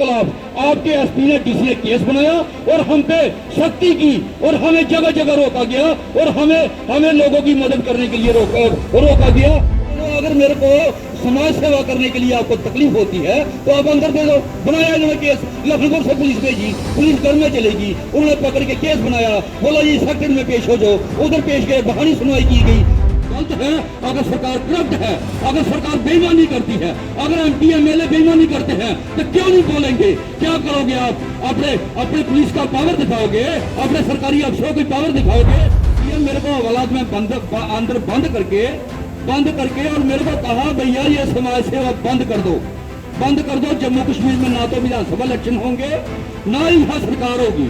खिलाफ आपके एसपी ने डीसी ने केस बनाया और हम पे सख्ती की और हमें जगह जगह रोका गया और हमें लोगों की मदद करने के लिए रोका गया। तो अगर मेरे को समाज सेवा करने के लिए आपको तकलीफ होती है तो आप अंदर दे दो, बनाया इन्होंने केस, लखनऊ से पुलिस भेजी, पुलिस घर में चलेगी, उन्होंने पकड़ के केस बनाया, बोला जी सेक्टर में पेश हो जाओ, उधर पेश गए, बहानी सुनवाई की गई। गलत है अगर सरकार करप्ट है, अगर सरकार बेईमानी करती है, अगर एमपी एमएलए बेईमानी करते हैं तो क्यों नहीं बोलेंगे? क्या करोगे आप? अपने पुलिस का पावर दिखाओगे, अपने सरकारी अफसरों की पावर दिखाओगे? ये मेरे को हवालात में अंदर बंद करके और मेरे को कहा भैया ये समाज सेवा बंद कर दो। जम्मू कश्मीर में ना तो विधानसभा इलेक्शन होंगे ना ही यहाँ सरकार होगी।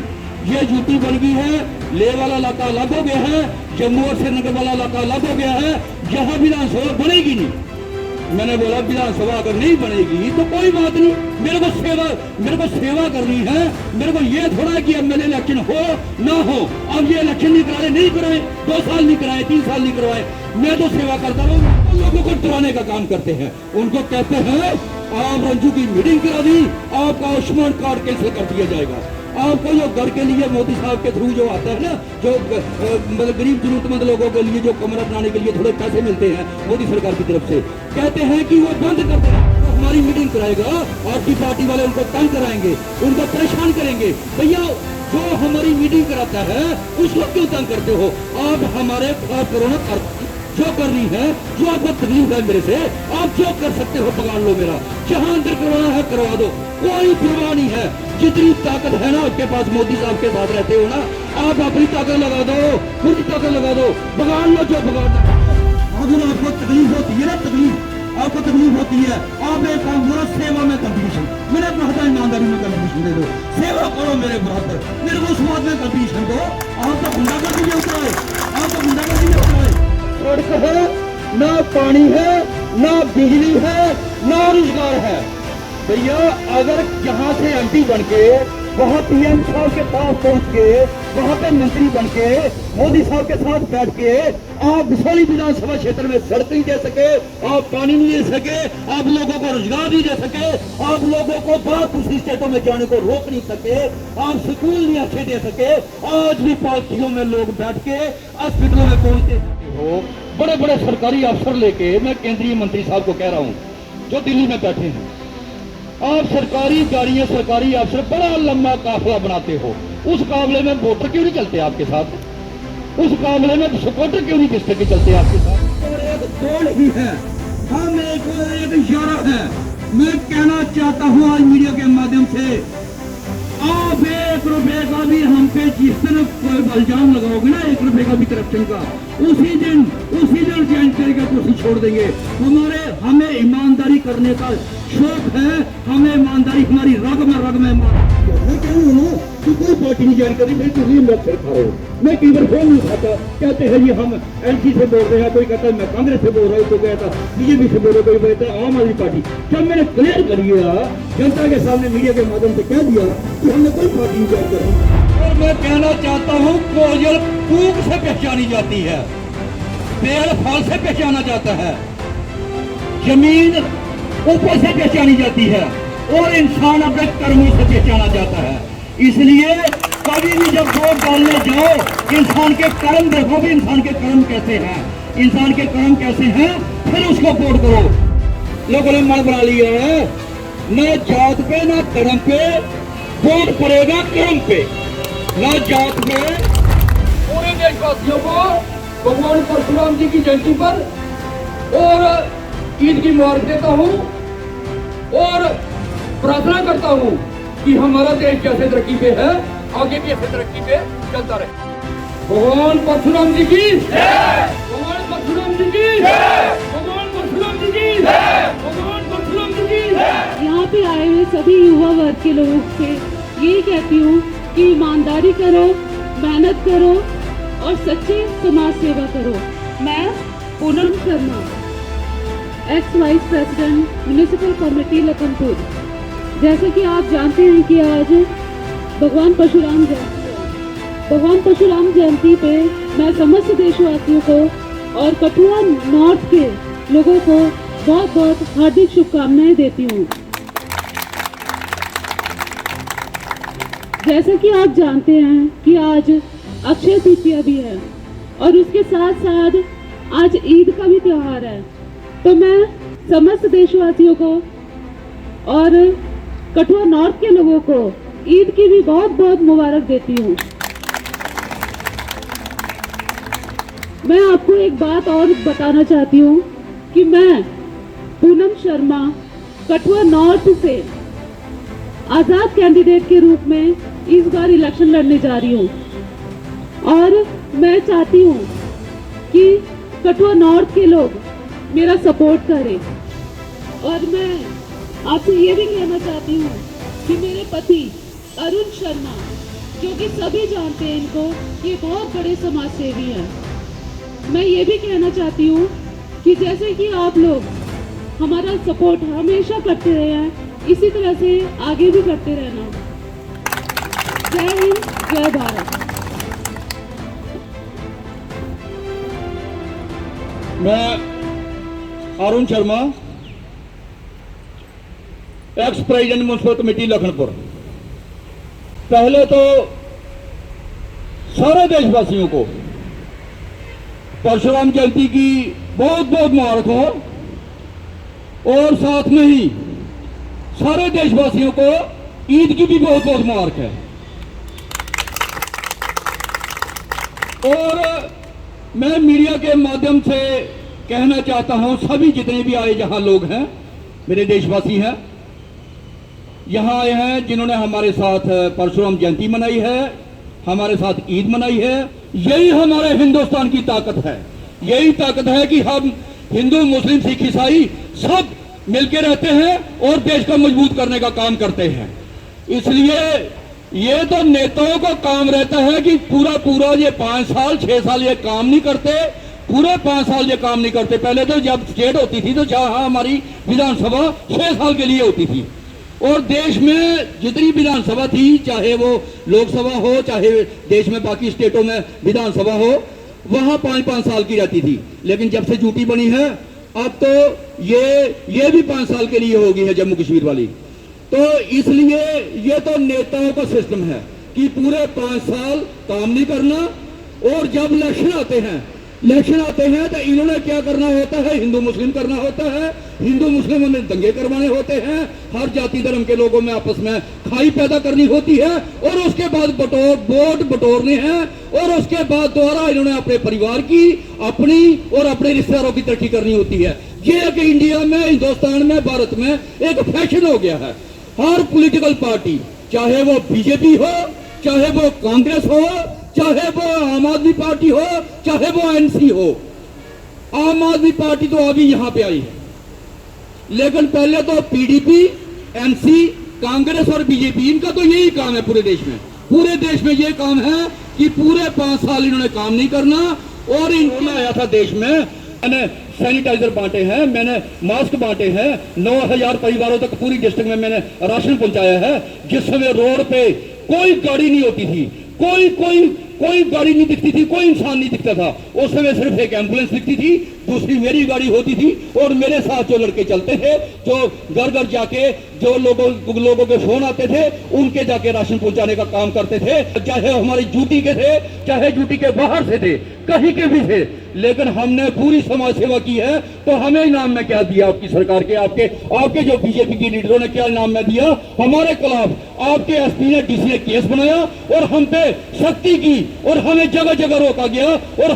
ये यूटी बन गई है, लेह वाला इलाका अलग हो गया है, जम्मू और श्रीनगर वाला इलाका अलग हो गया है, यहाँ विधानसभा बनेगी नहीं। मैंने बोला विधानसभा अगर नहीं बनेगी तो कोई बात नहीं, मेरे को सेवा करनी है। मेरे को ये थोड़ा है कि एमएलए इलेक्शन हो ना हो, अब ये इलेक्शन नहीं कराए 2 साल नहीं कराए, 3 साल नहीं करवाए, मैं तो सेवा करता रहूँ। लोगों को डराने का काम करते हैं, उनको कहते हैं आप रंजू की मीटिंग करा दी, आपका आयुष्मान कार्ड कैंसिल कर दिया जाएगा। आपको जो घर के लिए मोदी साहब के थ्रू जो आता है ना, जो मतलब गरीब जरूरतमंद लोगों के लिए जो कमरा बनाने के लिए थोड़े पैसे मिलते हैं मोदी सरकार की तरफ से, कहते हैं कि वो बंद कर देना। तो हमारी मीटिंग कराएगा, आपकी पार्टी वाले उनको तंग कराएंगे, उनको परेशान करेंगे। भैया जो हमारी मीटिंग कराता है उसको क्यों तंग करते हो? आप हमारे खिलाफ करो ना, जो करनी है, जो आपको तकलीफ है मेरे से, आप जो कर सकते हो पकड़ लो मेरा, जहां अंदर करवाना है करवा दो, कोई परवाह नहीं है। जितनी ताकत है ना आपके पास, मोदी साहब के साथ रहते हो ना, आप अपनी ताकत लगा दो, पूरी ताकत लगा दो, बगाड़ लो जो बगाड़ना। अगर आपको तकलीफ होती है ना, आपको तकलीफ होती है, आप एक काम करो, सेवा में कंपटीशन, मैंने अपना हटा ईमानदारी में कंपटीशन दे दो, सेवा करो मेरे बराबर, मेरे को उस बात में कंपटीशन दो। आप तो गुंडागर्दी में उतराए, सड़क है ना, पानी है ना, बिजली है ना, रोजगार है। भैया अगर यहाँ से एमपी बन के वहाँ पीएम साहब के पास पहुँच के, वहाँ पे मंत्री बन के मोदी साहब के साथ बैठ के आप बिसौली विधानसभा क्षेत्र में सड़क नहीं दे सके, आप पानी नहीं दे सके, आप लोगों को रोजगार नहीं दे सके, आप लोगों को बाहर दूसरी स्टेटों में जाने को रोक नहीं सके, आप स्कूल नहीं अच्छे दे सके, आज भी पार्टियों में लोग बैठ के हॉस्पिटलों में पहुंचते हो। बड़े बड़े सरकारी अफसर लेके, मैं केंद्रीय मंत्री साहब को कह रहा हूँ जो दिल्ली में बैठे हैं, आप सरकारी गाड़ियां, सरकारी अफसर बड़ा लंबा काफिला बनाते हो, उस काफिले में वोटर क्यों नहीं चलते आपके साथ? उस काफिले में सपोर्टर क्यों नहीं किसके के चलते आपके साथ? और एक दौड़ ही है, हम एक इशारा है। मैं कहना चाहता हूँ आज मीडिया के माध्यम से, आप 1 रुपए का भी हम पे जिस तरह कोई इल्जाम लगाओगे ना, 1 रुपए का भी करप्शन का, उसी दिन ज्वाइन करके कुर्सी छोड़ देंगे। हमें ईमानदारी करने का शौक है, हमें ईमानदारी हमारी रग में मैं कहूँ ना कि कोई पार्टी नहीं ज्वाइन करी, मेरी तुझे मैं फिर खा रहा हूँ, मैं कई बार फोन नहीं खाता, कहते हैं ये हम एलसी से बोल रहे हैं, कोई कहता है मैं कांग्रेस से बोल रहा हूँ, कोई कहता बीजेपी से बोल रहा, कोई कहता है आम आदमी पार्टी। जब मैंने क्लियर कर दिया जनता के सामने मीडिया के माध्यम से कह दिया कि हमने कोई पार्टी नहीं ज्वाइन करी। और मैं कहना चाहता हूँ कोयल कूक से पहचानी जाती है, पेड़ फल से पहचाना जाता है, जमीन ऊपर से पहचानी जाती है और इंसान अपने कर्मों से पहचाना जाता है। इसलिए कभी भी जब वोट डालने जाओ, इंसान के कर्म देखो भी, इंसान के कर्म कैसे हैं, फिर उसको वोट करो। लोगों ने मन बना लिया है, न जात पे न कर्म पे, वोट पड़ेगा कर्म पे, न जात पे। पूरे देशवासियों को भगवान परशुराम जी की जयंती पर और ईद की मुबारक देता हूँ और प्रार्थना करता हूँ कि हमारा देश जैसे तरक्की पे है, आगे भी ऐसे तरक्की पे चलता रहे। भगवान परशुराम जी की जय, भगवान परशुराम जी की जय, भगवान परशुराम जी की जय, भगवान परशुराम जी की जय। यहाँ पे आए हुए सभी युवा वर्ग के लोगों से ये कहती हूँ कि ईमानदारी करो, मेहनत करो और सच्ची समाज सेवा करो। मैं Poonam Sharma, x vice president municipal committee Lakhanpur. जैसे कि आप जानते हैं कि आज भगवान परशुराम जयंती है। भगवान परशुराम जयंती पे मैं समस्त देशवासियों को और कठुआ नॉर्थ के लोगों को बहुत बहुत हार्दिक शुभकामनाएं देती हूँ। जैसा कि आप जानते हैं कि आज अक्षय तृतीया भी है और उसके साथ साथ आज ईद का भी त्योहार है, तो मैं समस्त देशवासियों को और कठुआ नॉर्थ के लोगों को ईद की भी बहुत बहुत मुबारक देती हूँ। मैं आपको एक बात और बताना चाहती हूँ कि मैं पूनम शर्मा कठुआ नॉर्थ से आजाद कैंडिडेट के रूप में इस बार इलेक्शन लड़ने जा रही हूँ और मैं चाहती हूँ कि कठुआ नॉर्थ के लोग मेरा सपोर्ट करें। और मैं आपसे ये भी कहना चाहती हूँ कि मेरे पति अरुण शर्मा, जो कि सभी जानते हैं इनको, ये बहुत बड़े समाज सेवी हैं। मैं ये भी कहना चाहती हूँ कि जैसे कि आप लोग हमारा सपोर्ट हमेशा करते रहे हैं, इसी तरह से आगे भी करते रहना। जय हिंद, जय भारत। मैं Arun Sharma, ex president municipal committee Lakhanpur. पहले तो सारे देशवासियों को परशुराम जयंती की बहुत बहुत मुबारक हो और साथ में ही सारे देशवासियों को ईद की भी बहुत बहुत मुबारक है। और मैं मीडिया के माध्यम से कहना चाहता हूं, सभी जितने भी आए जहां लोग हैं, मेरे देशवासी हैं, यहां आए हैं जिन्होंने हमारे साथ परशुराम जयंती मनाई है, हमारे साथ ईद मनाई है। यही हमारे हिंदुस्तान की ताकत है। यही ताकत है कि हम हिंदू, मुस्लिम, सिख, ईसाई सब मिलकर रहते हैं और देश को मजबूत करने का काम करते हैं। इसलिए ये तो नेताओं का काम रहता है कि पूरा ये 5 साल 6 साल ये काम नहीं करते, पूरे 5 साल ये काम नहीं करते। पहले तो जब स्टेट होती थी तो जहां हमारी विधानसभा 6 साल के लिए होती थी और देश में जितनी विधानसभा थी, चाहे वो लोकसभा हो, चाहे देश में बाकी स्टेटों में विधानसभा हो, वहां 5-5 साल की रहती थी। लेकिन जब से यूटी बनी है, अब तो ये भी 5 साल के लिए होगी है जम्मू कश्मीर वाली। तो इसलिए ये तो नेताओं का सिस्टम है कि पूरे 5 साल काम नहीं करना और जब इलेक्शन आते हैं तो इन्होंने क्या करना होता है, हिंदू मुस्लिम करना होता है, हिंदू मुस्लिमों में दंगे करवाने होते हैं, हर जाति धर्म के लोगों में आपस में खाई पैदा करनी होती है और उसके बाद वोट बटोरने हैं और उसके बाद दोबारा इन्होंने अपने परिवार की, अपनी और अपने रिश्तेदारों की तरक्की करनी होती है। ये एक इंडिया में, हिंदुस्तान में, भारत में एक फैशन हो गया है। हर पॉलिटिकल पार्टी, चाहे वो बीजेपी हो, चाहे वो कांग्रेस हो, चाहे वो आम आदमी पार्टी हो, चाहे वो एनसी हो। आम आदमी पार्टी तो अभी यहां पे आई है, लेकिन पहले तो पीडीपी, एनसी, कांग्रेस और बीजेपी, इनका तो यही काम है पूरे देश में। पूरे देश में ये काम है कि पूरे 5 साल इन्होंने काम नहीं करना। और इन्होंने आया था देश में, मैंने सैनिटाइजर बांटे हैं, मैंने मास्क बांटे हैं, 9000 परिवारों तक पूरी डिस्ट्रिक्ट में मैंने राशन पहुंचाया है। जिस समय रोड पे कोई गाड़ी नहीं होती थी, कोई गाड़ी नहीं दिखती थी, कोई इंसान नहीं दिखता था, उस समय सिर्फ एक एम्बुलेंस दिखती थी, दूसरी मेरी गाड़ी होती थी और मेरे साथ जो लड़के चलते थे, जो घर घर जाके जो लोगों के फोन आते थे, उनके जाके राशन पहुंचाने का काम करते थे, चाहे हमारी ड्यूटी के थे, चाहे ड्यूटी के बाहर से थे, कहीं के भी थे। लेकिन हमने पूरी समाज सेवा की है। तो हमें इनाम में क्या दिया आपकी सरकार के, आपके जो बीजेपी के लीडरों ने क्या इनाम में दिया? हमारे खिलाफ आपके एसपी ने, डीसी ने केस बनाया और हम पे सख्ती की और हमें जगह जगह रोका गया और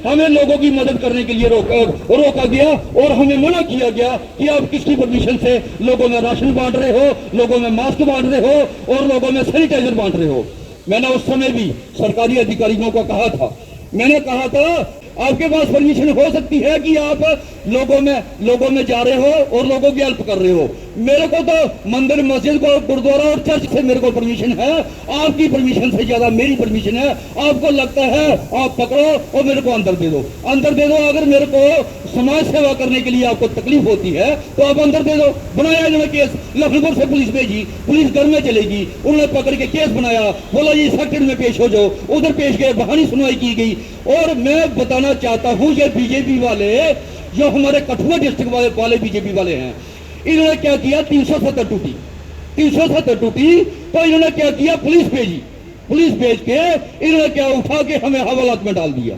हमें लोगों की मदद करने के लिए रोका गया और हमें मना किया गया कि आप किसकी परमिशन से लोगों में राशन बांट रहे हो, लोगों में मास्क बांट रहे हो और लोगों में सैनिटाइजर बांट रहे हो। मैंने उस समय भी सरकारी अधिकारियों को कहा था, मैंने कहा था आपके पास परमिशन हो सकती है कि आप लोगों में जा रहे हो और लोगों की हेल्प कर रहे हो। मेरे को तो मंदिर, मस्जिद को, गुरुद्वारा और चर्च से मेरे को परमिशन है, आपकी परमिशन से ज्यादा मेरी परमिशन है। आपको लगता है आप पकड़ो और मेरे को अंदर दे दो। अगर मेरे को समाज सेवा करने के लिए आपको तकलीफ होती है तो आप अंदर दे दो। बनाया इन्होंने केस, लखनपुर से पुलिस भेजी, पुलिस घर में चलेगी, उन्होंने पकड़ के केस बनाया, बोला जी सेक्टर में पेश हो जाओ, उधर पेश गए, बहानी सुनवाई की गई। और मैं बताना चाहता हूं, ये बीजेपी वाले, जो हमारे कठुआ डिस्ट्रिक्ट वाले बीजेपी वाले हैं, इन्होंने क्या किया, 370 टूटी 370 टूटी तो इन्होंने क्या किया, पुलिस भेजी, पुलिस भेज के इन्होंने क्या उठा के हमें हवालात में डाल दिया।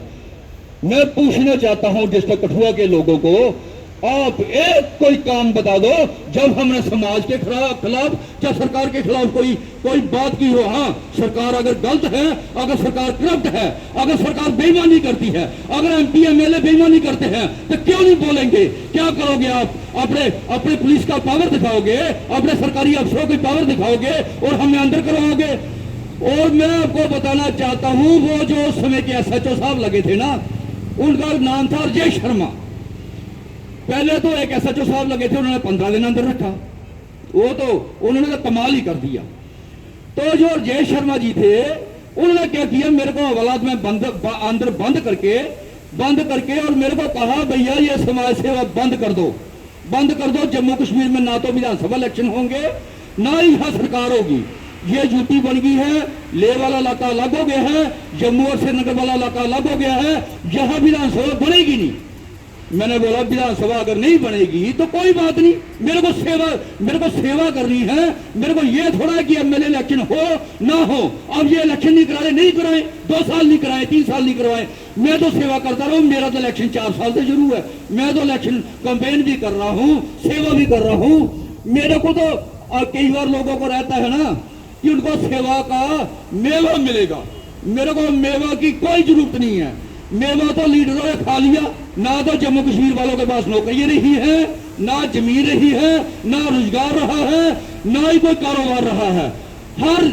मैं पूछना चाहता हूं डिस्ट्रिक्ट कठुआ के लोगों को, आप एक कोई काम बता दो जब हमने समाज के खिलाफ या सरकार के खिलाफ कोई बात की हो। हाँ, सरकार अगर गलत है, अगर सरकार करप्ट है, अगर सरकार बेईमानी करती है, अगर एमपी एमएलए बेईमानी करते हैं तो क्यों नहीं बोलेंगे? क्या करोगे आप? अपने पुलिस का पावर दिखाओगे, अपने सरकारी अफसरों की पावर दिखाओगे और हमें अंदर करवाओगे। और मैं आपको बताना चाहता हूं, वो जो उस समय के एसएचओ साहब लगे थे ना, उनका नाम था अजय शर्मा। पहले तो एक एसएचओ साहब लगे थे, उन्होंने 15 दिन अंदर रखा, वो तो उन्होंने तो कमाल ही कर दिया। तो जो अजय शर्मा जी थे, उन्होंने क्या किया, मेरे को हवालात में अंदर बंद करके और मेरे को कहा, भैया ये समाज सेवा बंद कर दो। जम्मू कश्मीर में ना तो विधानसभा इलेक्शन होंगे, ना ही यहां सरकार होगी। ये यूटी बन गई है, लेह वाला इलाका अलग हो गया है, जम्मू और श्रीनगर वाला इलाका अलग हो गया है, यहां विधानसभा बनेगी नहीं। मैंने बोला विधानसभा अगर नहीं बनेगी तो कोई बात नहीं, मेरे को सेवा करनी है। मेरे को ये थोड़ा है कि एमएलए इलेक्शन हो ना हो, अब ये इलेक्शन नहीं कराए 2 साल नहीं कराए, 3 साल नहीं करवाए, मैं तो सेवा करता रहूं। मेरा तो इलेक्शन 4 साल से शुरू है, मैं तो इलेक्शन कैंपेन भी कर रहा हूं, सेवा भी कर रहा हूं। मेरे को तो कई बार लोगों को रहता है ना कि उनको सेवा का मेवा मिलेगा, मेरे को मेवा की कोई जरूरत नहीं है। मेवा तो लीडरों ने खा लिया, ना तो जम्मू कश्मीर वालों के पास नौकरी रही है, ना जमीन रही है, ना रोजगार रहा है, ना ही कोई कारोबार रहा है। हर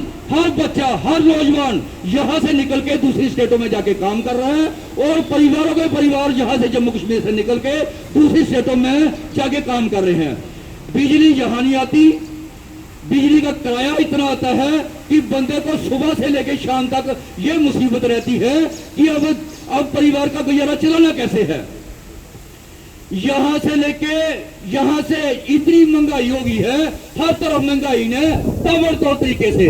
बच्चा, हर नौजवान यहां से निकल के दूसरी स्टेटों में जाके काम कर रहा है, और परिवारों के परिवार यहां से जम्मू कश्मीर से निकल के दूसरी स्टेटों में जाके काम कर रहे हैं। बिजली यहां नहीं आती, बिजली का किराया इतना आता है कि बंदे को सुबह से लेकर शाम तक ये मुसीबत रहती है कि अब परिवार का गुजारा चलाना कैसे है। यहां से इतनी महंगाई हो गई है, हर तरफ महंगाई ने ताबड़तोड़ तरीके से।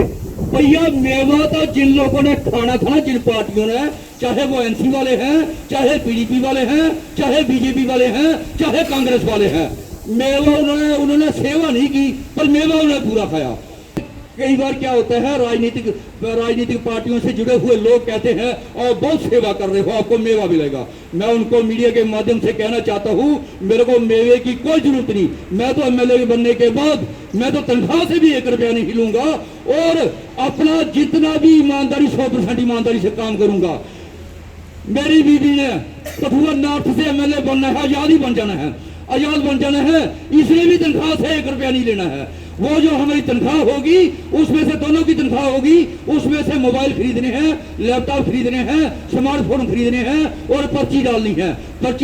भैया मेवा तो जिन लोगों ने खाना था, जिन पार्टियों ने, चाहे वो एनसी वाले हैं, चाहे पीडीपी वाले हैं, चाहे बीजेपी वाले हैं, चाहे कांग्रेस वाले हैं, मेवा उन्होंने सेवा नहीं की, पर मेवा उन्होंने पूरा खाया। कई बार क्या होता है, राजनीतिक पार्टियों से जुड़े हुए लोग कहते हैं और बहुत सेवा कर रहे हो, आपको मेवा मिलेगा। मैं उनको मीडिया के माध्यम से कहना चाहता हूं, मेरे को मेवे की कोई जरूरत नहीं। मैं तो एमएलए बनने के बाद मैं तो तनख्वाह से भी 1 रुपया नहीं लूंगा, और अपना जितना भी ईमानदारी 100% ईमानदारी से काम करूंगा। मेरी बीवी ने कठुआ नॉर्थ से एमएलए बनना है, आजाद बन जाना है, इसलिए भी तनख्वाह से 1 रुपया नहीं लेना है। वो जो हमारी तनख्वाह होगी, उसमें से दोनों की तनख्वाह होगी, उसमें से मोबाइल खरीदने हैं, लैपटॉप खरीदने हैं, स्मार्टफोन खरीदने हैं, और पर्ची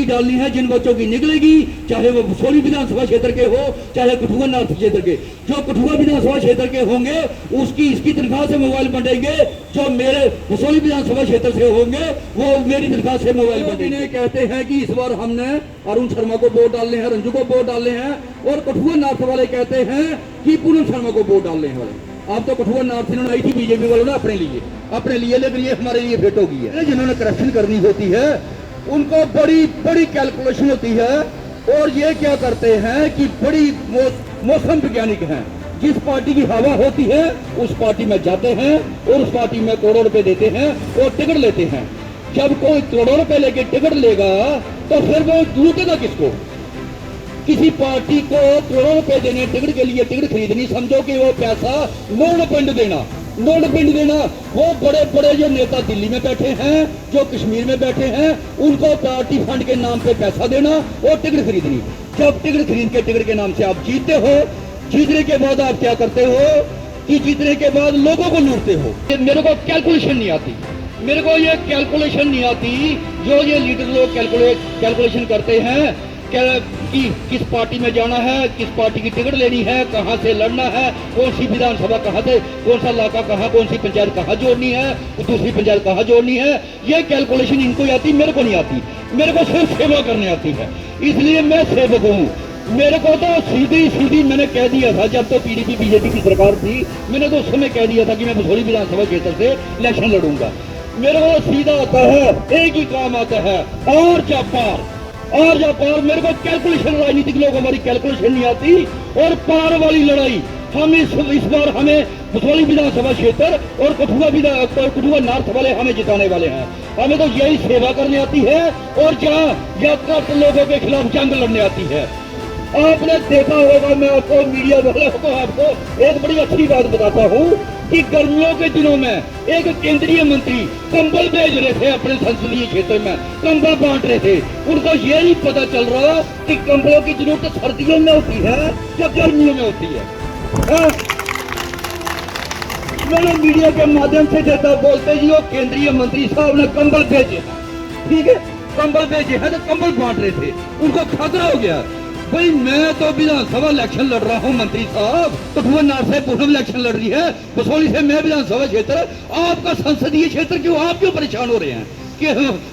डालनी है जिन बच्चों की निकलेगी, चाहे वो सोनी विधानसभा क्षेत्र के हो, चाहे कठुआ नॉर्थ क्षेत्र के। जो कठुआ विधानसभा क्षेत्र के होंगे इसकी तनख्वाह से मोबाइल बंटेंगे, जो मेरे सोनी विधानसभा क्षेत्र से होंगे वो मेरी तनख्वाह से मोबाइल बंटेंगे। कहते हैं कि इस बार हमने अरुण शर्मा को वोट डालने हैं, रंजू को वोट डालने हैं, और कठुआ नॉर्थ वाले कहते हैं कि पूनम शर्मा को वोट डालने वाले। आप तो कठुआ नॉर्थ इन्होंने आई थी बीजेपी वालों ने अपने लिए, लेकिन ये हमारे लिए भेंट होगी है। जिन्होंने करप्शन करनी होती है उनको बड़ी कैलकुलेशन होती है, और ये क्या करते हैं कि बड़ी मौसम वैज्ञानिक हैं। जिस पार्टी की हवा होती है उस पार्टी में जाते हैं, और उस पार्टी में करोड़ों रुपए देते हैं और टिकट लेते हैं। जब कोई करोड़ों रुपए लेके टिकट लेगा तो फिर वो लूटेगा किसको? किसी पार्टी को करोड़ों रुपए देने टिकट के लिए, टिकट खरीदनी, समझो कि वो पैसा नोट पिंड देना। वो बड़े बड़े जो नेता दिल्ली में बैठे हैं, जो कश्मीर में बैठे हैं, उनको पार्टी फंड के नाम पे पैसा देना और टिकट खरीदनी। जब टिकट खरीद के टिकट के नाम से आप जीतते हो, जीतने के बाद आप क्या करते हो कि जीतने के बाद लोगों को लूटते हो। मेरे को कैलकुलेशन नहीं आती, जो ये लीडर लोग कैलकुलेशन करते हैं कि किस पार्टी में जाना है, किस पार्टी की टिकट लेनी है, कहां से लड़ना है, कौन सी विधानसभा कहां से, कौन सा इलाका कहां, कौन सी पंचायत कहां जोड़नी है, दूसरी पंचायत कहां जोड़नी है। ये कैलकुलेशन इनको ही आती, मेरे को नहीं आती। मेरे को सिर्फ सेवा करने आती है, इसलिए मैं सेवक हूँ। मेरे को तो सीधी मैंने कह दिया था, जब तो पीडीपी बीजेपी की सरकार थी, मैंने तो उस समय कह दिया था कि मैं भसोली विधानसभा क्षेत्र से इलेक्शन लड़ूंगा। मेरे को सीधा आता है, एक ही काम आता है, और जा पार। मेरे को कैलकुलेशन, राजनीतिक लोग हमारी कैलकुलेशन नहीं आती, और पार वाली लड़ाई हम इस बार हमें भसोली विधानसभा क्षेत्र और कठुआ नॉर्थ वाले हमें जिताने वाले हैं। हमें तो यही सेवा करने आती है और जहाँ यात्रा लोगों के खिलाफ जंग लड़ने आती है। आपने देखा होगा, मैं आपको मीडिया वालों को आपको एक बड़ी अच्छी बात बताता हूँ कि गर्मियों के दिनों में एक केंद्रीय मंत्री कंबल भेज रहे थे अपने संसदीय क्षेत्र में, कंबल बांट रहे थे। उनको ये नहीं पता चल रहा कि कंबलों की जरूरत सर्दियों में होती है या गर्मियों में होती है। मैंने मीडिया के माध्यम से देता बोलते जी वो केंद्रीय मंत्री साहब ने कंबल भेजे, ठीक है, कंबल भेजे हैं तो कंबल बांट रहे थे, उनको खतरा हो गया। भाई मैं तो विधानसभा इलेक्शन लड़ रहा हूँ मंत्री साहब, कठुआ नॉर्थ से पूनम इलेक्शन लड़ रही है, भसोली से मैं विधानसभा क्षेत्र, आपका संसदीय क्षेत्र क्यों, आप क्यों परेशान हो रहे हैं कि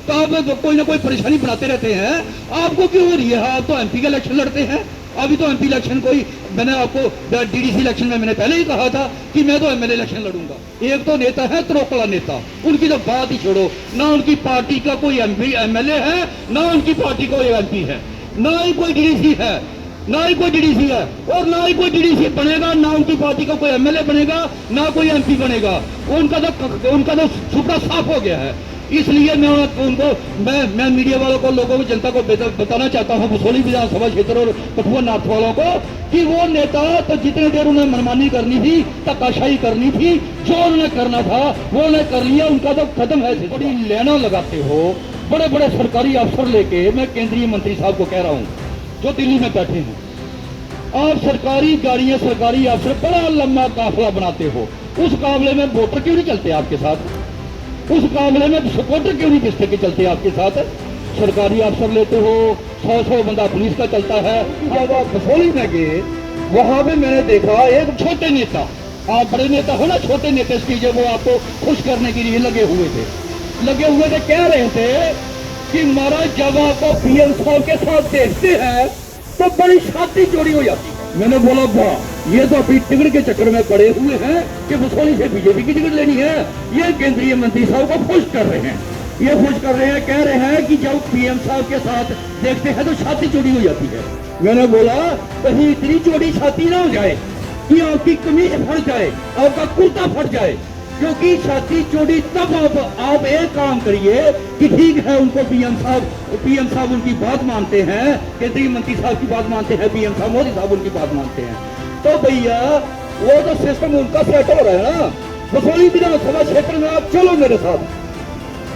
तो आप कोई ना कोई परेशानी बनाते रहते हैं, आपको क्यों हो रही है? आप तो एमपी का इलेक्शन लड़ते हैं। अभी तो एमपी इलेक्शन कोई, मैंने आपको डीडीसी इलेक्शन में मैंने पहले ही कहा था कि मैं तो एमएलए इलेक्शन लड़ूंगा। एक तो नेता है त्रोकला नेता, उनकी तो बात ही छोड़ो, ना उनकी पार्टी का कोई एमपी एमएलए है, ना उनकी पार्टी का कोई एमपी है, ना ही कोई डीडीसी है, ना ही कोई डीडीसी है, और ना ही कोई डीडीसी बनेगा, ना उनकी पार्टी का कोई एमएलए बनेगा, ना कोई एमपी बनेगा। उनका तो सुपड़ा साफ हो गया है। इसलिए मैं उनको मैं मीडिया वालों को, लोगों को, जनता को बताना चाहता हूं, भसोली विधानसभा क्षेत्र और कठुआ नॉर्थ वालों को, कि वो नेता तो जितने देर उन्हें मनमानी करनी थी, धक्काशाही करनी थी, जो उन्होंने करना था वो उन्होंने कर लिया, उनका तो खत्म है। बड़ी लेना लगाते हो बड़े बड़े सरकारी अफसर लेके। मैं केंद्रीय मंत्री साहब को कह रहा हूँ जो दिल्ली में बैठे हैं, आप सरकारी गाड़ियां, सरकारी अफसर बड़ा लंबा काफिला बनाते हो, उस काफिले में वोटर क्यों नहीं चलते आपके साथ? उस मामले में सपोर्टर क्यों नहीं किसके के चलते आपके साथ? सरकारी अफसर लेते हो, 100 बंदा पुलिस का चलता है। जब आप भसोली में गए, वहां पे मैंने देखा एक छोटे नेता, आप बड़े नेता हो ना, छोटे नेता की जब वो आपको खुश करने के लिए लगे हुए थे, कह रहे थे कि महाराज जब आपको पीएम साहब के साथ देखते हैं तो बड़ी छाती चोरी हो जाती है। मैंने बोला वाह, ये तो अभी टिकट के चक्कर में पड़े हुए हैं कि भसोली से बीजेपी की टिकट लेनी है। ये केंद्रीय मंत्री साहब को खुश कर रहे हैं, ये खुश कर रहे हैं, कह रहे हैं कि जब पीएम साहब के साथ देखते हैं तो छाती चोरी हो जाती है। मैंने बोला कहीं इतनी चोरी छाती ना हो जाए कि आपकी कमीज फट जाए, आपका कुर्ता फट जाए, क्योंकि छाती चोरी तब आप एक काम करिए कि ठीक है, उनको पीएम साहब उनकी बात मानते हैं, केंद्रीय मंत्री साहब की बात मानते हैं, पीएम साहब मोदी साहब उनकी बात मानते हैं, तो भैया वो तो सिस्टम उनका सेट हो रहा है ना। भसोली विधानसभा क्षेत्र में आप चलो मेरे साथ,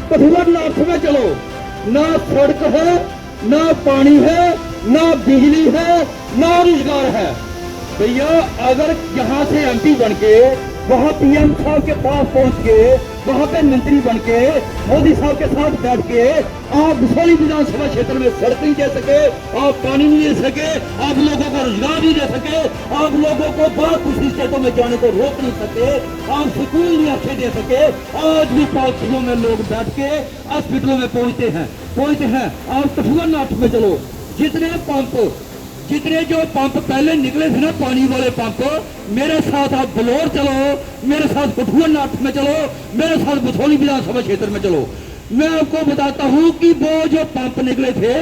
कठुआ नॉर्थ में चलो, ना सड़क है, ना पानी है, ना बिजली है, ना रोजगार है। भैया अगर यहाँ से एमपी बन के वहाँ पीएम साहब के पास पहुँच के, वहाँ पे मंत्री बन के मोदी साहब के साथ बैठ के आप भसोली विधानसभा क्षेत्र में सड़क नहीं दे सके, आप पानी नहीं दे सके, आप लोगों को रोजगार नहीं दे सके, आप लोगों को बहुत दूसरी स्टेटों में जाने को रोक नहीं सके, आप स्कूल नहीं अच्छे दे सके, आज भी पॉलिसियों में लोग बैठ के हॉस्पिटलों में पहुँचते हैं। आप कठुआ नॉर्थ में चलो, जितने जो पंप पहले निकले थे ना, पानी वाले पंप, मेरे साथ आप बलौर चलो, मेरे साथ कठुआ नॉर्थ में चलो, मेरे साथ भसोली विधानसभा क्षेत्र में चलो। मैं आपको बताता हूं कि वो जो पंप निकले थे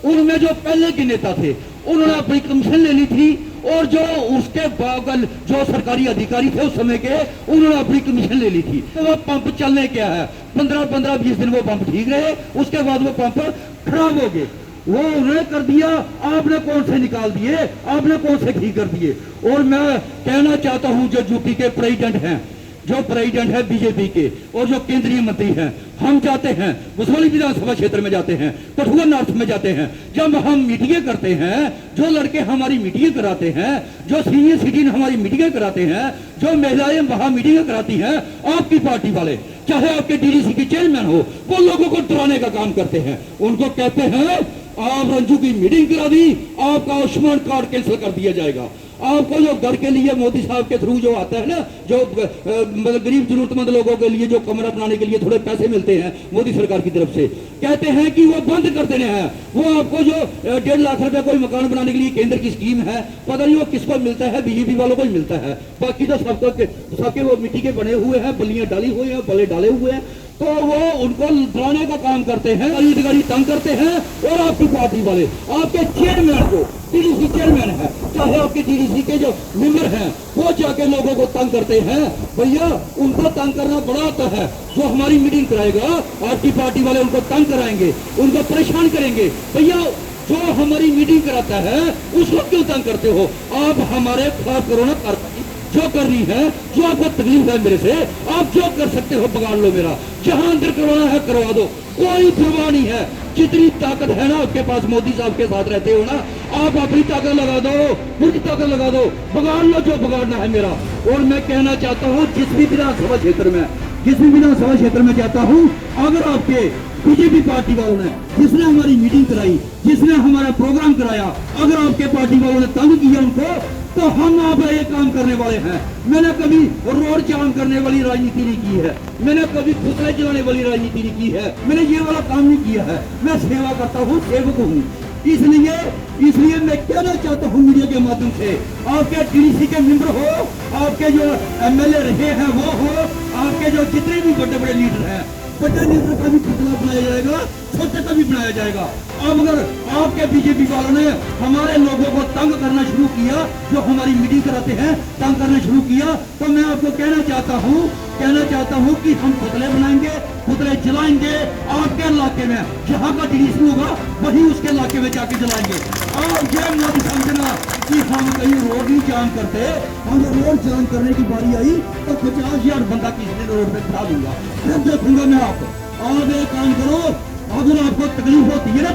उनमें जो पहले के नेता थे उन्होंने अपनी कमीशन ले ली थी, और जो उसके बगल जो सरकारी अधिकारी थे उस समय के, उन्होंने अपनी कमीशन ले ली थी। तो वो पंप चलने क्या है, 15-20 दिन वो पंप ठीक रहे, उसके बाद वो पंप खराब हो गए। वो उन्होंने कर दिया, आपने कौन से निकाल दिए, आपने कौन से ठीक कर दिए। और मैं कहना चाहता हूं जो यूपी के प्रेसिडेंट है बीजेपी के, और जो केंद्रीय मंत्री हैं, हम जाते हैं भसोली विधानसभा क्षेत्र में, जाते हैं कठुआ नॉर्थ में, जाते हैं जब हम मीटिंगें करते हैं, जो लड़के हमारी मीटिंगें कराते हैं, जो सीनियर सिटीजन हमारी मीटिंगें कराते हैं, जो महिलाएं वहां मीटिंगें कराती हैं, आपकी पार्टी वाले, चाहे आपके डीडीसी के चेयरमैन हो, वो लोगों को डराने का काम करते हैं। उनको कहते हैं आप रंजू की मीटिंग करा दी, आपका आयुष्मान कार्ड कैंसिल कर दिया जाएगा। आपको जो घर के लिए मोदी साहब के थ्रू जो आता है ना, जो मतलब गरीब जरूरतमंद लोगों के लिए जो कमरा बनाने के लिए थोड़े पैसे मिलते हैं मोदी सरकार की तरफ से, कहते हैं कि वो बंद कर देने हैं। वो आपको जो 1.5 लाख रुपए कोई मकान बनाने के लिए केंद्र की स्कीम है, पता नहीं वो किसको मिलता है, बीजेपी वालों को ही मिलता है, बाकी तो सबके वो मिट्टी के बने हुए हैं, बलियां डाली हुई हैं, बले डाले हुए हैं, तो वो उनको डराने का काम करते हैं, अधिकारी तंग करते हैं। और आपकी पार्टी वाले आपके चेयरमैन को टीडीसी चेयरमैन है, चाहे आपके टीडीसी के जो मेंबर हैं वो जाके लोगों को तंग करते हैं, भैया उनको तंग करना बड़ा आता है। जो हमारी मीटिंग कराएगा आपकी पार्टी वाले उनको तंग कराएंगे, उनको परेशान करेंगे। भैया जो हमारी मीटिंग कराता है उसको क्यों तंग करते हो? आप हमारे खिलाफ करो ना कार्रवाई, जो करनी है, जो आपको तकलीफ है मेरे से, आप जो कर सकते हो बगाड़ लो मेरा, जहां अंदर करवाना है करवा दो, कोई परवाह नहीं है। जितनी ताकत है ना आपके पास, मोदी साहब के साथ रहते हो ना, आप अपनी ताकत लगा दो, पूरी ताकत लगा दो, बगाड़ लो जो बगाड़ना है मेरा। और मैं कहना चाहता हूँ जिस भी विधानसभा क्षेत्र में, जिस भी विधानसभा क्षेत्र में जाता हूँ, अगर आपके बीजेपी पार्टी वालों ने, जिसने हमारी मीटिंग कराई, जिसने हमारा प्रोग्राम कराया, अगर आपके पार्टी वालों ने तंग किया उनको, तो हम आप ये काम करने वाले हैं। मैंने कभी रोड जाम करने वाली राजनीति नहीं की है, मैंने कभी पुतले जलाने वाली राजनीति नहीं की है, मैंने ये वाला काम नहीं किया है। मैं सेवा करता हूँ, सेवक हूँ। इसलिए मैं कहना चाहता हूँ मीडिया के माध्यम से, आपके टीडीसी के मेंबर हो, आपके जो एमएलए रहे हैं वो हो, आपके जो जितने भी बड़े बड़े लीडर हैं, बड़े लीडर का भी पुतला बनाया जाएगा, छोटे का भी बनाया जाएगा। अब अगर आपके बीजेपी वालों ने हमारे लोगों को तंग करना शुरू किया, जो हमारी मीटिंग कराते हैं तंग करना शुरू किया, तो मैं आपको कहना चाहता हूँ कि हम पुतले बनाएंगे, पुतले जलाएंगे आपके इलाके में, जहाँ का टीडीसी होगा वही उसके इलाके में जाके जलाएंगे। और ये मत समझना कि हम कहीं रोड नहीं जाम करते, हम रोड जाम करने की बारी आई तो 50,000 बंदा किसी रोड पे खड़ा दूंगा, फिर देखूंगा मैं आपको। आप एक काम करो, अगर आपको तकलीफ होती है ना,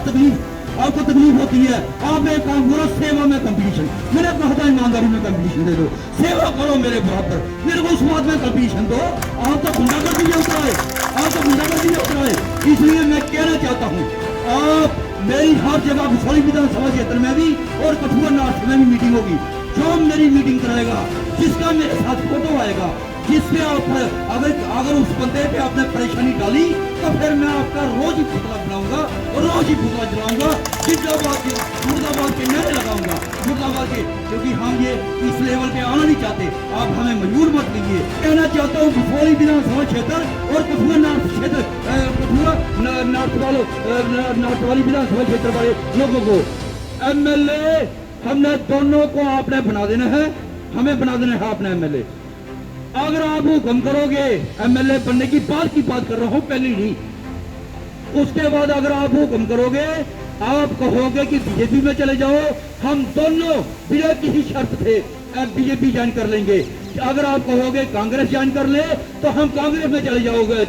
आपको तकलीफ होती है, आप एक काम करो, सेवा में कंपटीशन, मैंने कहा था ईमानदारी में कंपटीशन दे दो, सेवा करो मेरे बराबर, मेरे को उस बात में कंपटीशन दो। आप तो गुंडागर्दी में उतराए, इसलिए मैं कहना चाहता हूँ, आप मेरी हर जगह भुसौली विधानसभा क्षेत्र में भी और कठुआ नॉर्थ में भी मीटिंग होगी। जो मेरी मीटिंग कराएगा, जिसका मेरे साथ फोटो आएगा, जिसपे आप अगर उस बंदे पे आपने परेशानी डाली, तो फिर मैं आपका रोज ही पुतला बनाऊंगा और रोज ही पुतला जलाऊंगा, मुर्दाबाद के नारे लगाऊंगा, मुर्दाबाद के, क्योंकि हम ये इस लेवल पे आना नहीं चाहते। आप हमें मजबूर मत कीजिए। कहना चाहता हूँ भुसौली विधानसभा क्षेत्र और कठुआ नॉर्थ क्षेत्र, कठुआ नॉर्थ वाली विधानसभा क्षेत्र वाले लोगों को, एमएलए हमने दोनों को आपने बना देना है, हमें बना देना है आपने एमएलए। अगर आप हुक्म करोगे, एमएलए बनने की बात कर रहा हूं, पहले नहीं, उसके बाद अगर आप हुक्म करोगे, आप कहोगे कि बीजेपी में चले जाओ, हम दोनों बिना किसी शर्त थे बीजेपी ज्वाइन कर लेंगे। अगर आप कहोगे कांग्रेस ज्वाइन कर ले, तो हम कांग्रेस में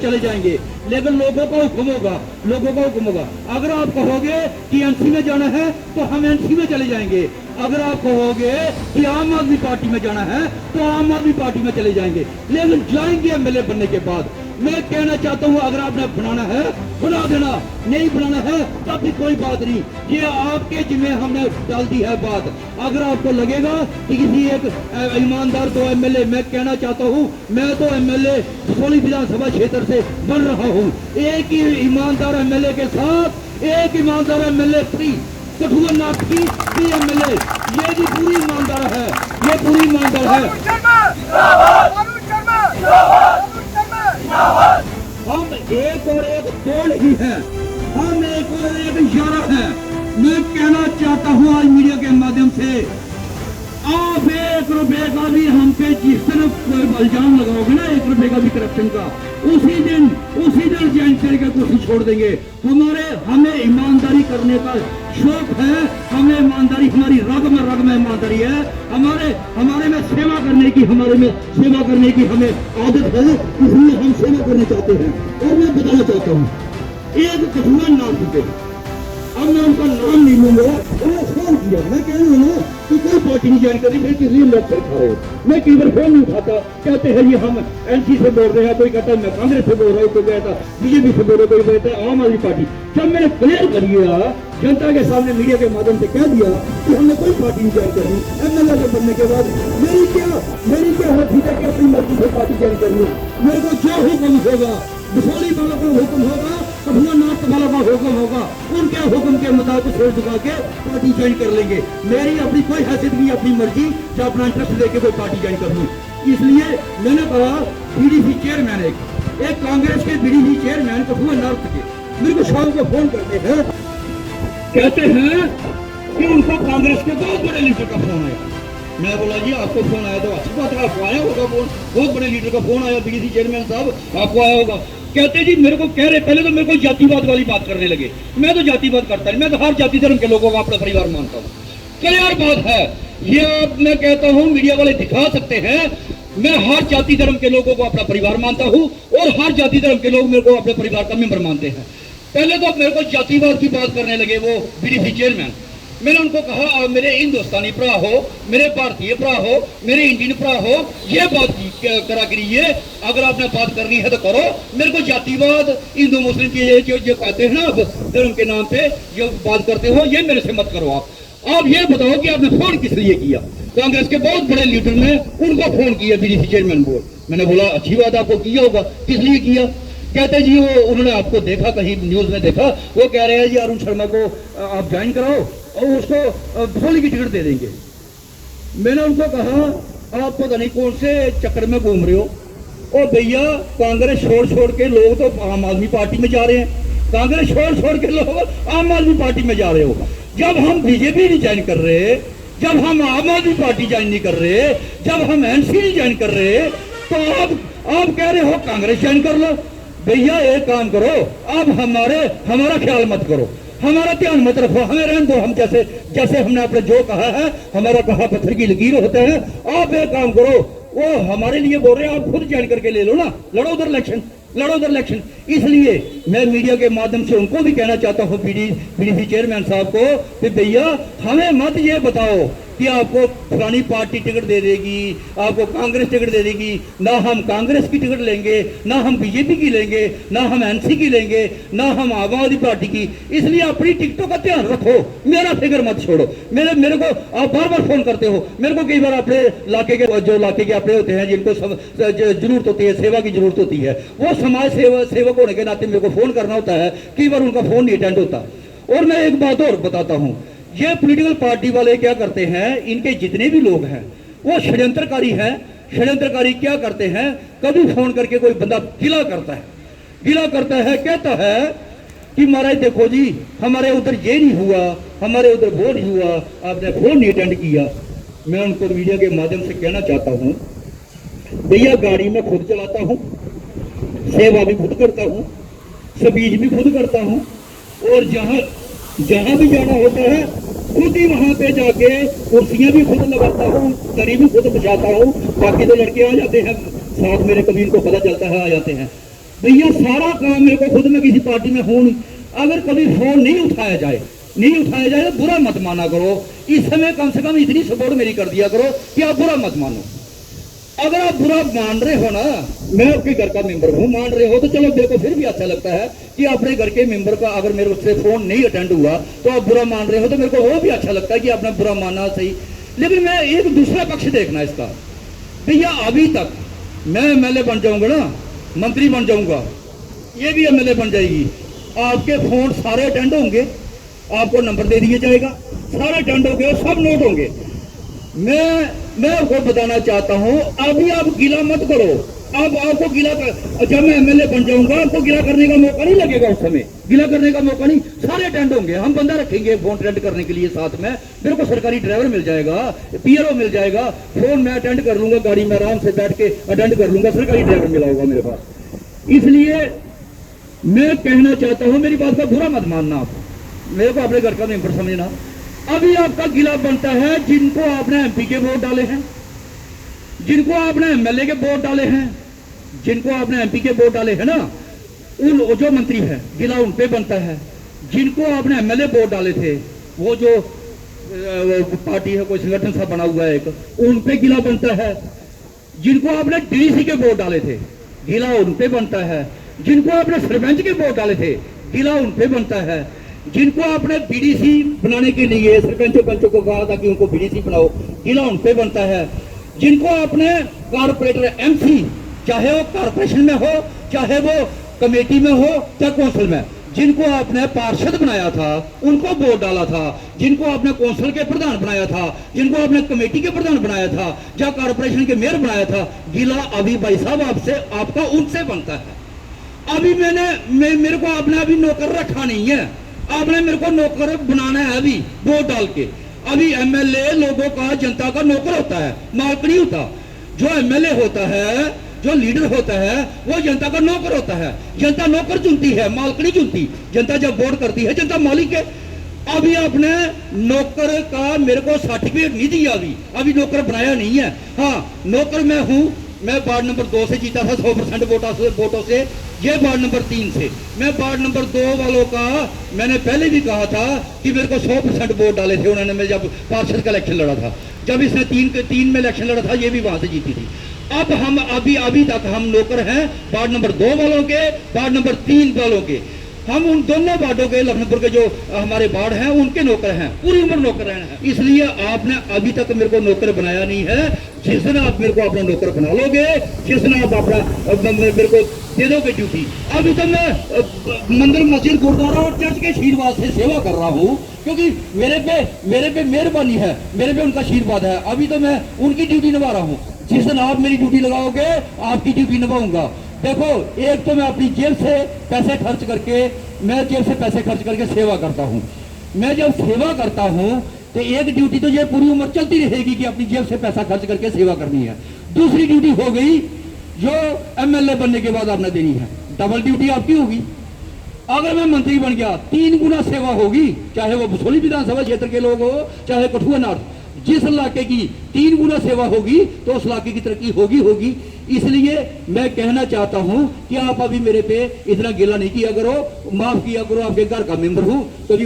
चले जाएंगे, लेकिन लोगों का हुक्म होगा। अगर आप कहोगे कि एनसी में जाना है, तो हम एनसी में चले जाएंगे। अगर आप कहोगे कि आम आदमी पार्टी में जाना है, तो आम आदमी पार्टी में चले जाएंगे, लेकिन जाएंगे एमएलए बनने के बाद। मैं कहना चाहता हूं, अगर आपने बनाना है बना देना, नहीं बनाना है तब भी कोई बात नहीं, ये आपके जिम्मे हमने डाल दी है बात। अगर आपको लगेगा कि किसी एक ईमानदार को एमएलए, मैं कहना चाहता हूं, मैं तो एमएलए भुसौली विधानसभा क्षेत्र से बन रहा हूं, एक ही ईमानदार एमएलए के साथ, एक ईमानदार एमएलए फ्री, कठुआ नॉर्थ की फ्री एमएलए, ये भी पूरी ईमानदार है, ये पूरी ईमानदार है। हम एक और एक दो नहीं है, हम एक और एक 11 है। मैं कहना चाहता हूँ आज मीडिया के माध्यम से, आप 1 रुपए का भी हम पे जिस तरफ इल्जाम लगाओगे ना, 1 रुपए का भी करप्शन का, उसी दिन ज्वाइन करके कोशिश छोड़ देंगे। हमें ईमानदारी करने का शौक है, हमें ईमानदारी, हमारी रग में ईमानदारी है, हमारे में सेवा करने की हमें आदत है, इसलिए हम सेवा करना चाहते हैं। और मैं बताना चाहता हूँ, एक कठुआ नॉर्थ पे, अब मैं उनका नाम नहीं लूंगा, उन्होंने फोन किया, मैं कह रही हूँ कि कोई पार्टी नहीं ज्वाइन करी, फिर किसी लोग फिर खा रहे हो, मैं कई बार फोन नहीं उठाता, कहते हैं ये हम एनसी से बोल रहे हैं, कोई कहता है मैं कांग्रेस से बोल रहा हूँ, कोई कहता बीजेपी से बोल रहा, कोई कहता है आम आदमी पार्टी। जब मैंने क्लियर कर दिया, जनता के सामने मीडिया के माध्यम से कह दिया कि हमने कोई पार्टी नहीं ज्वाइन करनी, एमएलए के बनने के बाद मेरी क्या हक है कि अपनी मर्जी से पार्टी ज्वाइन कर लूँ। मेरे को जो हुक्म होगा, भुसौली वालों का हुक्म होगा, कठुआ नॉर्थ वालों का हुक्म होगा, उनके हुक्म के मुताबिक सिर झुका के पार्टी ज्वाइन कर लेंगे। मेरी अपनी कोई हैसियत नहीं, अपनी मर्जी जो अपना इंटरेस्ट लेके कोई पार्टी ज्वाइन कर लूँ। इसलिए मैंने कहा, बीडीसी चेयरमैन एक कांग्रेस के बीडीसी चेयरमैन कठुआ नॉर्थ के मेरे को शाम को फोन करते हैं, कहते हैं कि उनको कांग्रेस के बहुत बड़े लीडर का फोन आया। मैं बोला जी आपको फोन आया तो अच्छी बात है, आपको आया होगा फोन, बहुत बड़े लीडर का फोन आया, बीडीसी चेयरमैन साहब आपको आया होगा। कहते जी मेरे को कह रहे, पहले तो मेरे को जातिवाद वाली बात करने लगे। मैं तो जातिवाद करता नहीं, मैं तो हर जाति धर्म के लोगों का अपना परिवार मानता हूँ। क्लियर बात है ये, आप मैं कहता हूँ मीडिया वाले दिखा सकते हैं, मैं हर जाति धर्म के लोगों को अपना परिवार मानता हूँ और हर जाति धर्म के लोग मेरे को अपने परिवार का मेंबर मानते हैं। पहले तो मेरे को जातिवाद की बात करने लगे वो बीडीसी चेयरमैन। मैंने उनको कहा आप मेरे हिंदुस्तानी भरा हो, मेरे भारतीय भरा हो, मेरे इंडियन भरा हो, ये बात करा करिए, अगर आपने बात करनी है तो करो। मेरे को जातिवाद हिंदू मुस्लिम की जो कहते हैं ना आप धर्म के नाम पे जो बात करते हो, ये मेरे से मत करो। आप ये बताओ कि आपने फोन किस लिए किया? कांग्रेस के बहुत बड़े लीडर ने उनको फोन किया बीडीसी चेयरमैन बोर्ड। मैंने बोला अच्छी बात आपको किया होगा, किस लिए किया? कहते जी वो उन्होंने आपको देखा, कहीं न्यूज में देखा, वो कह रहे हैं जी अरुण शर्मा को आप ज्वाइन कराओ और उसको भोली की टिकट दे देंगे। मैंने उनको कहा आप पता नहीं कौन से चक्कर में घूम रहे हो। ओ भैया कांग्रेस छोड़ के लोग तो आम आदमी पार्टी में जा रहे हैं, कांग्रेस छोड़ के लोग आम आदमी पार्टी में जा रहे हो। जब हम बीजेपी नहीं ज्वाइन कर रहे, जब हम आम आदमी पार्टी ज्वाइन नहीं कर रहे, जब हम एनसी नहीं ज्वाइन कर रहे, तो आप कह रहे हो कांग्रेस ज्वाइन कर लो। भैया एक काम करो, आप हमारा ख्याल मत करो, हमारा ध्यान मत रखो, हमें रहने दो। हम जैसे हमने अपने जो कहा है, हमारा कहा पत्थर की लकीर होता है। आप एक काम करो, वो हमारे लिए बोल रहे हैं, आप खुद ज्वाइन करके ले लो ना, लड़ो उधर इलेक्शन। इसलिए मैं मीडिया के माध्यम से उनको भी कहना चाहता हूँ, बीडीसी चेयरमैन साहब को, कि भैया हमें मत ये बताओ कि आपको फलानी पार्टी टिकट दे देगी, आपको कांग्रेस टिकट दे देगी। ना हम कांग्रेस की टिकट लेंगे, ना हम बीजेपी की लेंगे, ना हम एनसी की लेंगे, ना हम आम आदमी पार्टी की। इसलिए अपनी टिकटों का ध्यान रखो, मेरा फिक्र मत छोड़ो। मेरे को आप बार बार फोन करते हो, मेरे को कई बार अपने इलाके के जो इलाके के अपने होते हैं जिनको जरूरत होती है, सेवा की जरूरत होती है, वो समाज सेवक होने के नाते मेरे को फोन करना होता है, कई बार उनका फोन नहीं अटेंड होता। और मैं एक बात और बताता हूँ, ये पॉलिटिकल पार्टी वाले क्या करते हैं, इनके जितने भी लोग हैं वो षड्यंत्रकारी हैं। षड्यंत्रकारी क्या करते हैं, कभी फोन करके कोई बंदा गिला करता है, कहता है कि महाराज देखो जी हमारे उधर ये नहीं हुआ, हमारे उधर वो नहीं हुआ, आपने फोन नहीं अटेंड किया। मैं उनको मीडिया के माध्यम से कहना चाहता हूँ, भैया गाड़ी में खुद चलाता हूँ, सेवा भी खुद करता हूँ, स्पीच भी खुद करता हूँ, और जहां भी जाना होता है खुद ही वहां पे जाके कुर्सियां भी खुद लगाता हूँ, दरी भी खुद बिछाता हूँ। बाकी तो लड़के आ जाते हैं साथ मेरे, कभी इनको पता चलता है आ जाते हैं। भैया सारा काम मेरे को खुद में किसी पार्टी में हूं नहीं। अगर कभी फोन नहीं उठाया जाए तो बुरा मत माना करो। इस समय कम से कम इतनी सपोर्ट मेरी कर दिया करो कि आप बुरा मत मानो। अगर आप बुरा मान रहे हो ना, मैं आपके घर का मेंबर हूँ, मान रहे हो तो चलो, मेरे को फिर भी अच्छा लगता है कि अपने घर के मेंबर का अगर मेरे से फोन नहीं अटेंड हुआ तो आप बुरा मान रहे हो, तो मेरे को वो भी अच्छा लगता है कि आपने बुरा माना सही। लेकिन मैं एक दूसरा पक्ष देखना इसका, भैया अभी तक मैं एमएलए बन जाऊंगा ना, मंत्री बन जाऊंगा, ये भी एमएलए बन जाएगी, आपके फोन सारे अटेंड होंगे, आपको नंबर दे दिया जाएगा, सारे अटेंड होंगे और सब नोट होंगे। मैं आपको बताना चाहता हूं, अभी आप गिला मत करो। अब आपको गिला कर, जब मैं एमएलए बन जाऊंगा आपको गिला करने का मौका नहीं लगेगा। उस समय गिला करने का मौका नहीं, सारे अटेंड होंगे। हम बंदा रखेंगे फोन अटेंड करने के लिए, साथ में मेरे को सरकारी ड्राइवर मिल जाएगा, पीआरओ मिल जाएगा, फोन मैं अटेंड कर लूंगा, गाड़ी में आराम से बैठ के अटेंड कर लूंगा, सरकारी ड्राइवर मिला होगा मेरे पास। इसलिए मैं कहना चाहता हूं, मेरी बात का बुरा मत मानना, आप मेरे को अपने घर का मेंबर समझना। अभी आपका गिला बनता है जिनको आपने एमपी के वोट डाले हैं, जिनको आपने एमएलए के वोट डाले हैं, जिनको आपने एमपी के वोट डाले हैं ना, उन जो मंत्री है गिला उन पे बनता है। जिनको आपने एमएलए वोट डाले थे, वो जो पार्टी है, कोई संगठन सा बना हुआ है एक, उन पे गिला बनता है। जिनको आपने डीसी के वोट डाले थे, गिला उन पे बनता है। जिनको आपने सरपंच के वोट डाले थे, गिला उन पे बनता है। जिनको आपने बीडीसी बनाने के लिए सरपंचों पंचों को कहा था कि उनको बीडीसी बनाओ, गिला उन पे बनता है। जिनको आपने कारपोरेटर एमसी, चाहे वो कारपोरेशन में हो, चाहे वो कमेटी में हो, चाहे कौंसिल में, जिनको आपने पार्षद बनाया था उनको वोट डाला था, जिनको आपने कौंसिल के प्रधान बनाया था, जिनको आपने कमेटी के प्रधान बनाया था, या कारपोरेशन के मेयर बनाया था, गिला अभी भाई साहब आपका उनसे बनता है। अभी मेरे को आपने अभी नौकर रखा नहीं है, आपने मेरे को नौकर बनाना है अभी वोट डाल के। अभी एमएलए लोगों का, जनता का नौकर होता है, मालिक नहीं होता। जो एमएलए होता है, जो लीडर होता है, वो जनता का नौकर होता है। जनता नौकर चुनती है, मालिक नहीं चुनती। जनता जब वोट करती है, जनता मालिक है। अभी आपने नौकर का मेरे को सर्टिफिकेट नहीं दिया, अभी नौकर बनाया नहीं है। हाँ, नौकर मैं हूं। मैं वार्ड नंबर 2 से जीता था 100% वोटों से। ये वार्ड नंबर 3 से। मैं वार्ड नंबर 2 वालों का मैंने पहले भी कहा था कि मेरे को 100% वोट डाले थे उन्होंने। मैं जब पार्षद का इलेक्शन लड़ा था, जब इसने 3 में इलेक्शन लड़ा था, ये भी वहां से जीती थी। अब हम अभी तक हम नौकर हैं वार्ड नंबर 2 वालों के, वार्ड नंबर 3 वालों के। हम उन दोनों वार्डों के, लखनपुर के जो हमारे वार्ड हैं, उनके नौकर हैं, पूरी उम्र नौकर रहना है। इसलिए आपने अभी तक मेरे को नौकर बनाया नहीं है। जिस दिन आप मेरे को अपना नौकर बना लोगे, जिस दिन आप अपना मेरे को दे दोगे ड्यूटी। अभी तो मैं मंदिर, मस्जिद, गुरुद्वारा और चर्च के आशीर्वाद से सेवा कर रहा हूँ, क्योंकि मेरे पे मेहरबानी है, मेरे पे उनका आशीर्वाद है। अभी तो मैं उनकी ड्यूटी निभा रहा हूँ। जिस दिन आप मेरी ड्यूटी लगाओगे, आपकी ड्यूटी निभाऊंगा। देखो, एक तो मैं अपनी जेब से पैसे खर्च करके सेवा करता हूँ। मैं जब सेवा करता हूँ तो एक ड्यूटी तो ये पूरी उम्र चलती रहेगी कि अपनी जेब से पैसा खर्च करके सेवा करनी है। दूसरी ड्यूटी हो गई जो एमएलए बनने के बाद आपने देनी है, डबल ड्यूटी आपकी होगी। अगर मैं मंत्री बन गया, 3 गुना सेवा होगी, चाहे वो भसोली विधानसभा क्षेत्र के लोग हो, चाहे कठुआ नॉर्थ। जिस इलाके की 3 गुना सेवा होगी तो उस इलाके की तरक्की होगी। इसलिए मैं कहना चाहता हूं कि आप अभी मेरे पे इतना गिला नहीं किया करो, माफ किया करो। आपके घर का मेंबर हूं, कभी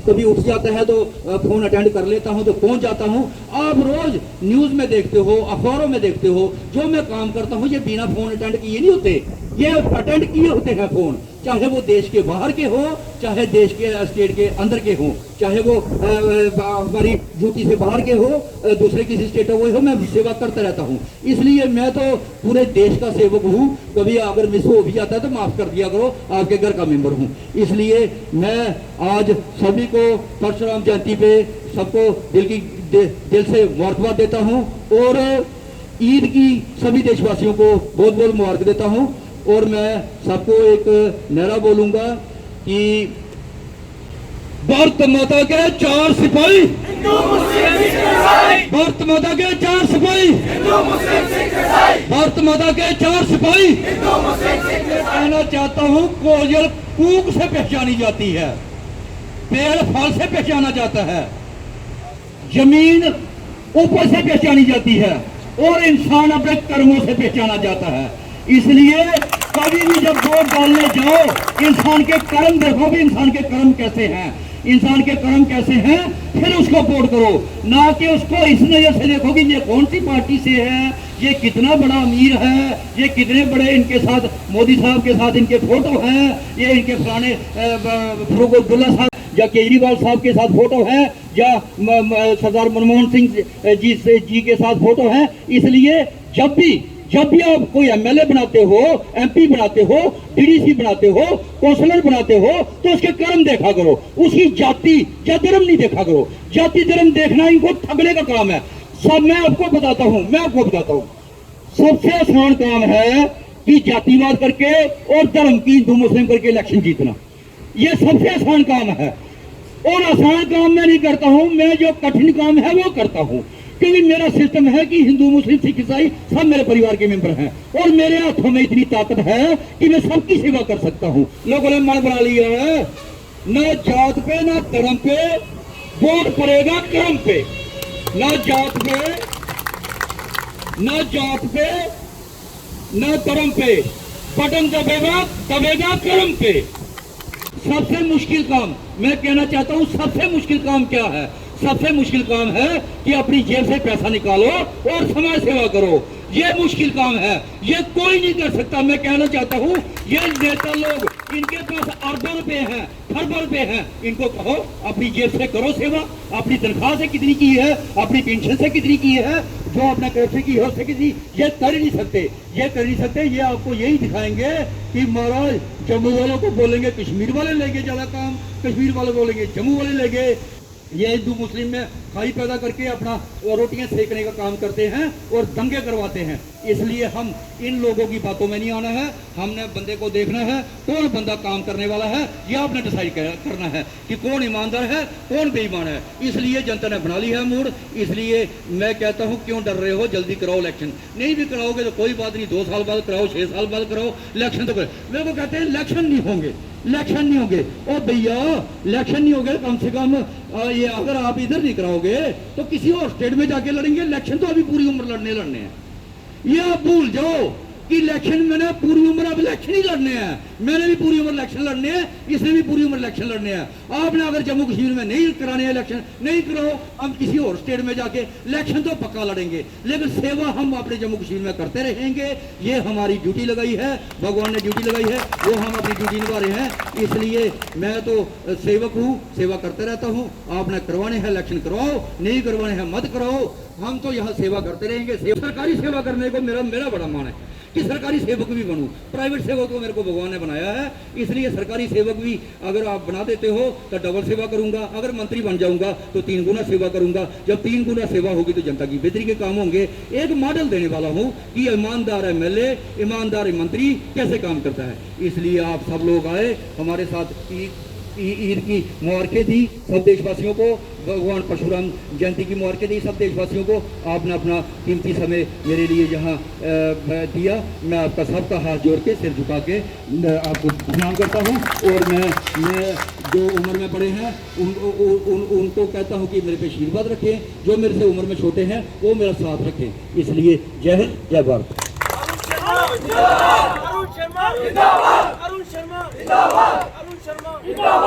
कभी उठ जाता है तो फोन अटेंड कर लेता हूं, तो पहुंच जाता हूं। आप रोज न्यूज में देखते हो, अखबारों में देखते हो, जो मैं काम करता हूं ये बिना फोन अटेंड किए नहीं होते, ये अटेंड किए होते हैं फोन। चाहे वो देश के बाहर के हो, चाहे देश के स्टेट के अंदर के हो, चाहे वो हमारी ड्यूटी से बाहर के हो, दूसरे किसी स्टेट हो, मैं सेवा करता रहता हूँ। इसलिए मैं तो पूरे देश का सेवक हूँ। कभी अगर मिस हो भी जाता है तो माफ कर दिया करो, आपके घर का मेंबर हूँ। इसलिए मैं आज सभी को परशुराम जयंती पे सबको दिल से मुबारकबाद देता हूँ और ईद की सभी देशवासियों को बहुत बहुत मुबारक देता हूँ। और मैं सबको एक नारा बोलूंगा कि भारत माता के 4 सिपाही, भारत माता के 4 सिपाही, भारत माता के 4 सिपाही। कहना चाहता हूँ, कोयल कूक से पहचानी जाती है, पेड़ फल से पहचाना जाता है, जमीन ऊपर से पहचानी जाती है और इंसान अपने कर्मों से पहचाना जाता है। इसलिए कभी भी जब वोट डालने जाओ, इंसान के कर्म देखो कि इंसान के कर्म कैसे हैं, इंसान के कर्म कैसे हैं, फिर उसको वोट करो। ना कि उसको इस नजर से देखो कि ये कौन सी पार्टी से है, ये कितना बड़ा अमीर है, ये कितने बड़े इनके साथ मोदी साहब के साथ इनके फोटो हैं, ये इनके फलाने फरूख अब्दुल्ला साहब या केजरीवाल साहब के साथ फोटो है, या सरदार मनमोहन सिंह जी के साथ फोटो है। इसलिए जब भी आप कोई एमएलए बनाते हो, एमपी बनाते हो, डीडीसी बनाते हो, काउंसलर बनाते हो, तो उसके कर्म देखा करो, उसकी जाति या धर्म नहीं देखा करो। जाति धर्म देखना इनको ठगने का काम है। सब मैं आपको बताता हूँ, सबसे आसान काम है कि जातिवाद करके और धर्म की हिंदू मुस्लिम करके इलेक्शन जीतना। ये सबसे आसान काम है और आसान काम मैं नहीं करता हूँ, मैं जो कठिन काम है वो करता हूँ। क्योंकि मेरा सिस्टम है कि हिंदू मुस्लिम सिख ईसाई सब मेरे परिवार के मेंबर हैं और मेरे हाथों में इतनी ताकत है कि मैं सबकी सेवा कर सकता हूँ। लोगों ने मन बना लिया है, न जात पे न धर्म पे वोट पड़ेगा, कर्म पे। न जात पे न धर्म पे, बटन दबेगा कर्म पे। सबसे मुश्किल काम मैं कहना चाहता हूँ, सबसे मुश्किल काम क्या है? सबसे मुश्किल काम है कि अपनी जेब से पैसा निकालो और समाज सेवा करो। ये मुश्किल काम है, ये कोई नहीं कर सकता। मैं कहना चाहता हूँ, ये नेता लोग, इनके पास अरबों रुपए हैं, खरबों रुपए हैं, इनको कहो अपनी जेब से करो सेवा। अपनी तनख्वाह से कितनी की है, अपनी पेंशन से कितनी की है, जो अपने कोठे की हो सके, ये कर ही नहीं सकते। ये आपको यही दिखाएंगे कि महाराज जम्मू वालों को बोलेंगे कश्मीर वाले लेंगे ज्यादा काम, कश्मीर वाले बोलेंगे जम्मू वाले लेंगे। ये हिंदू मुस्लिम में खाई पैदा करके अपना रोटियां सेकने का काम करते हैं और दंगे करवाते हैं। इसलिए हम इन लोगों की बातों में नहीं आना है। हमने बंदे को देखना है, कौन बंदा काम करने वाला है, ये आपने डिसाइड करना है कि कौन ईमानदार है, कौन बेईमान है। इसलिए जनता ने बना ली है मूड। इसलिए मैं कहता हूं, क्यों डर रहे हो, जल्दी कराओ इलेक्शन। नहीं भी कराओगे तो कोई बात नहीं, 2 साल बाद कराओ, 6 साल बाद कराओ, इलेक्शन तो करो। मेरे को कहते हैं इलेक्शन नहीं होंगे, इलेक्शन नहीं होंगे। ओ भैया, इलेक्शन नहीं होंगे, कम से कम ये अगर आप इधर नहीं कराओगे तो किसी और स्टेट में जाके लड़ेंगे। इलेक्शन तो अभी पूरी उम्र लड़ने हैं। ये आप भूल जाओ कि इलेक्शन मैंने पूरी उम्र अब इलेक्शन ही लड़ने हैं। मैंने भी पूरी उम्र इलेक्शन लड़ने हैं, इसने भी पूरी उम्र इलेक्शन लड़ने हैं। आपने अगर जम्मू कश्मीर में नहीं कराने हैं इलेक्शन, नहीं कराओ, हम किसी और स्टेट में जाके इलेक्शन तो पक्का लड़ेंगे, लेकिन सेवा हम अपने जम्मू कश्मीर में करते रहेंगे। ये हमारी ड्यूटी लगाई है, भगवान ने ड्यूटी लगाई है, वो हम अपनी ड्यूटी निभा रहे हैं। इसलिए मैं तो सेवक हूँ, सेवा करते रहता हूँ। आपने करवाने हैं इलेक्शन करवाओ, नहीं करवाने हैं मत कराओ, हम तो यहाँ सेवा करते रहेंगे। सरकारी सेवा करने को मेरा बड़ा मान है कि सरकारी सेवक भी बनूं। प्राइवेट सेवक को मेरे को भगवान ने बनाया है, इसलिए सरकारी सेवक भी अगर आप बना देते हो तो डबल सेवा करूंगा। अगर मंत्री बन जाऊंगा तो 3 गुना सेवा करूंगा। जब 3 गुना सेवा होगी तो जनता की बेहतरी के काम होंगे। एक मॉडल देने वाला हूं कि ईमानदार एमएलए, ईमानदार मंत्री कैसे काम करता है। इसलिए आप सब लोग आए हमारे साथ। ईद की मुबारकें दी सब देशवासियों को, भगवान परशुराम जयंती की मुबारकें दी सब देशवासियों को। आपने अपना कीमती समय मेरे लिए यहाँ दिया। मैं आपका सबका हाथ जोड़ के, सिर झुका के आपको प्रणाम करता हूँ। और मैं जो उम्र में बड़े हैं उनको कहता हूँ कि मेरे पे आशीर्वाद रखें, जो मेरे से उम्र में छोटे हैं वो मेरा साथ रखें। इसलिए जय हिंद, जय भारत। अरुण शर्मा जिंदाबाद, अरुण शर्मा जिंदाबाद, अरुण शर्मा जिंदाबाद।